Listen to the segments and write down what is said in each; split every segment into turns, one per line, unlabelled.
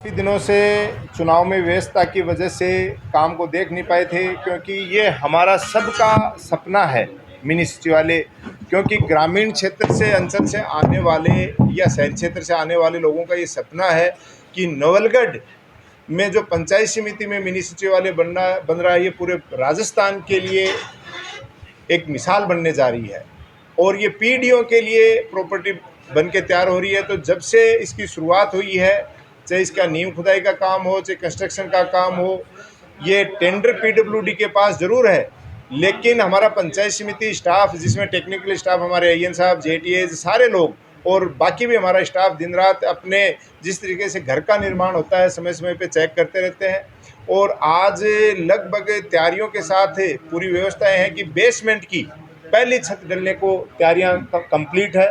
काफ़ी दिनों से चुनाव में व्यस्तता की वजह से काम को देख नहीं पाए थे, क्योंकि ये हमारा सबका सपना है मिनी सिटी वाले। क्योंकि ग्रामीण क्षेत्र से, अंचल से आने वाले या शहरी क्षेत्र से आने वाले लोगों का ये सपना है कि नवलगढ़ में जो पंचायत समिति में मिनी सिटी वाले बन रहा है, ये पूरे राजस्थान के लिए एक मिसाल बनने जा रही है और ये पीढ़ियों के लिए प्रॉपर्टी बन के तैयार हो रही है। तो जब से इसकी शुरुआत हुई है, चाहे इसका नींव खुदाई का काम हो, चाहे कंस्ट्रक्शन का काम हो, ये टेंडर पीडब्ल्यूडी के पास ज़रूर है, लेकिन हमारा पंचायत समिति स्टाफ, जिसमें टेक्निकल स्टाफ हमारे AN साहब, JTAs, सारे लोग और बाकी भी हमारा स्टाफ दिन रात अपने जिस तरीके से घर का निर्माण होता है समय समय पे चेक करते रहते हैं। और आज लगभग तैयारियों के साथ पूरी व्यवस्थाएं हैं कि बेसमेंट की पहली छत डलने को तैयारियां कंप्लीट है।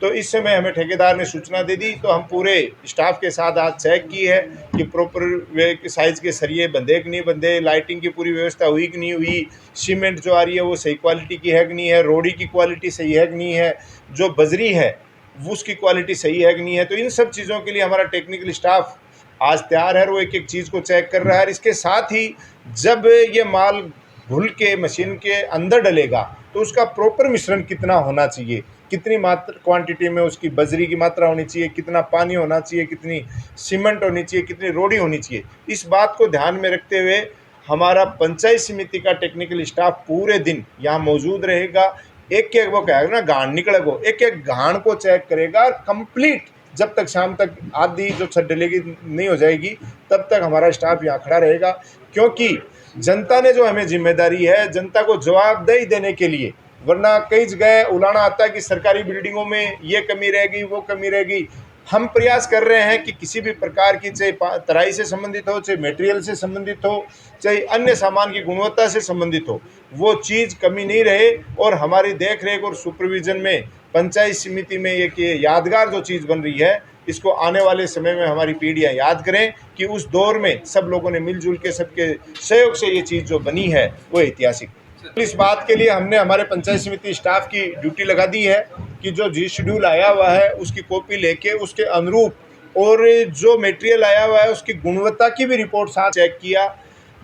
तो इस समय हमें ठेकेदार ने सूचना दे दी, तो हम पूरे स्टाफ के साथ आज चेक की है कि प्रॉपर साइज़ के सरिये बंधे कि नहीं बंधे, लाइटिंग की पूरी व्यवस्था हुई कि नहीं हुई, सीमेंट जो आ रही है वो सही क्वालिटी की है कि नहीं है, रोडी की क्वालिटी सही है कि नहीं है, जो बजरी है वो उसकी क्वालिटी सही है कि नहीं है। तो इन सब चीज़ों के लिए हमारा टेक्निकल स्टाफ आज तैयार है, वो एक एक चीज़ को चेक कर रहा है। इसके साथ ही जब ये माल घुल के मशीन के अंदर डलेगा तो उसका प्रॉपर मिश्रण कितना होना चाहिए, कितनी मात्रा क्वांटिटी में उसकी बजरी की मात्रा होनी चाहिए, कितना पानी होना चाहिए, कितनी सीमेंट होनी चाहिए, कितनी रोडी होनी चाहिए, इस बात को ध्यान में रखते हुए हमारा पंचायत समिति का टेक्निकल स्टाफ पूरे दिन यहाँ मौजूद रहेगा। एक एक वो कहेगा ना घाण निकले को, एक एक घाण को चेक करेगा और कंप्लीट जब तक शाम तक आधी जो छत डलेगी नहीं हो जाएगी तब तक हमारा स्टाफ यहाँ खड़ा रहेगा। क्योंकि जनता ने जो हमें जिम्मेदारी है जनता को जवाबदेही देने के लिए, वरना कई जगह उलाना आता है कि सरकारी बिल्डिंगों में ये कमी रहेगी वो कमी रहेगी। हम प्रयास कर रहे हैं कि किसी भी प्रकार की, चाहे तराई से संबंधित हो, चाहे मटेरियल से संबंधित हो, चाहे अन्य सामान की गुणवत्ता से संबंधित हो, वो चीज़ कमी नहीं रहे। और हमारी देख रेख और सुपरविजन में पंचायत समिति में एक ये यादगार जो चीज़ बन रही है, इसको आने वाले समय में हमारी पीढ़ियाँ याद करें कि उस दौर में सब लोगों ने मिलजुल के सबके सहयोग से ये चीज़ जो बनी है वो ऐतिहासिक। इस बात के लिए हमने हमारे पंचायत समिति स्टाफ की ड्यूटी लगा दी है कि जो जी शेड्यूल आया हुआ है उसकी कॉपी लेके उसके अनुरूप और जो मटेरियल आया हुआ है उसकी गुणवत्ता की भी रिपोर्ट साथ चेक किया।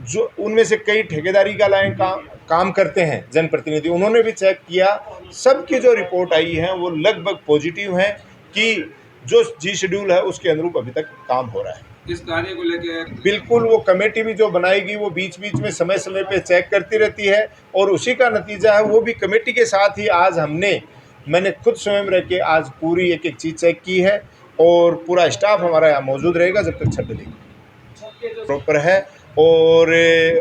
जो उनमें से कई ठेकेदारी का लाइन काम करते हैं जनप्रतिनिधि, उन्होंने भी चेक किया। सबकी जो रिपोर्ट आई है वो लगभग पॉजिटिव है कि जो जी शेड्यूल है उसके अनुरूप अभी तक काम हो रहा है।
इस कार्य को लेकर
बिल्कुल वो कमेटी भी जो बनाएगी वो बीच बीच में समय समय पे चेक करती रहती है और उसी का नतीजा है। वो भी कमेटी के साथ ही आज मैंने खुद स्वयं रह के आज पूरी एक एक चीज़ चेक की है और पूरा स्टाफ हमारा यहाँ मौजूद रहेगा जब तक छत डलेगी। प्रॉपर है और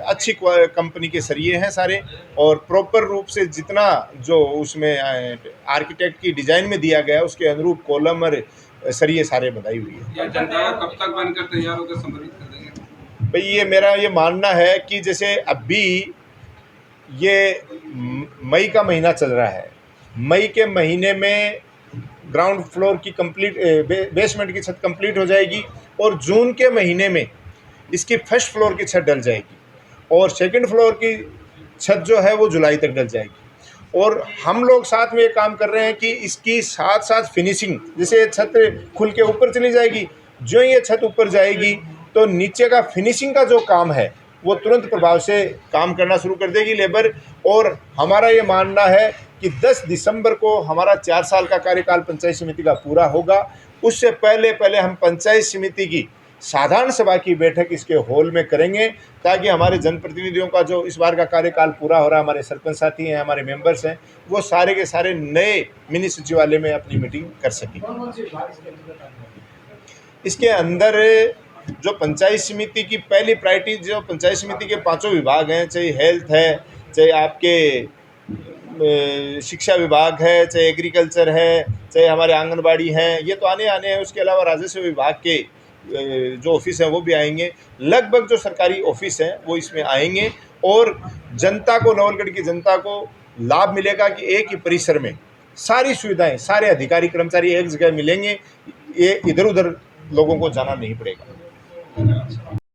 अच्छी कंपनी के सरिये हैं सारे, और प्रॉपर रूप से जितना जो उसमें आर्किटेक्ट की डिज़ाइन में दिया गया है उसके अनुरूप कॉलम और सरिये सारे बधाई हुई है।
जनता कब तक बनकर तैयार होकर संबोधित कर देंगे?
भाई ये मेरा ये मानना है कि जैसे अभी ये मई का महीना चल रहा है, मई के महीने में ग्राउंड फ्लोर की बेसमेंट की छत कंप्लीट हो जाएगी और जून के महीने में इसकी फर्स्ट फ्लोर की छत डल जाएगी और सेकंड फ्लोर की छत जो है वो जुलाई तक डल जाएगी। और हम लोग साथ में ये काम कर रहे हैं कि इसकी साथ साथ फिनिशिंग, जैसे ये छत खुल के ऊपर चली जाएगी, जो ये छत ऊपर जाएगी तो नीचे का फिनिशिंग का जो काम है वो तुरंत प्रभाव से काम करना शुरू कर देगी लेबर। और हमारा ये मानना है कि 10 दिसंबर को हमारा 4 साल का कार्यकाल पंचायत समिति का पूरा होगा। उससे पहले हम पंचायत समिति की साधारण सभा की बैठक इसके हॉल में करेंगे ताकि हमारे जनप्रतिनिधियों का जो इस बार का कार्यकाल पूरा हो रहा है, हमारे सरपंच साथी हैं, हमारे मेंबर्स हैं, वो सारे के सारे नए मिनी सचिवालय में अपनी मीटिंग कर सकें। इसके अंदर जो पंचायत समिति की पहली प्रायोरिटी, जो पंचायत समिति के 5 विभाग हैं, चाहे हेल्थ है, चाहे आपके शिक्षा विभाग है, चाहे एग्रीकल्चर है, चाहे हमारे आंगनबाड़ी हैं, ये तो आने हैं। उसके अलावा राजस्व विभाग के जो ऑफिस हैं वो भी आएंगे। लगभग जो सरकारी ऑफिस हैं वो इसमें आएंगे और जनता को, नवलगढ़ की जनता को लाभ मिलेगा कि एक ही परिसर में सारी सुविधाएं, सारे अधिकारी कर्मचारी एक जगह मिलेंगे। ये इधर उधर लोगों को जाना नहीं पड़ेगा।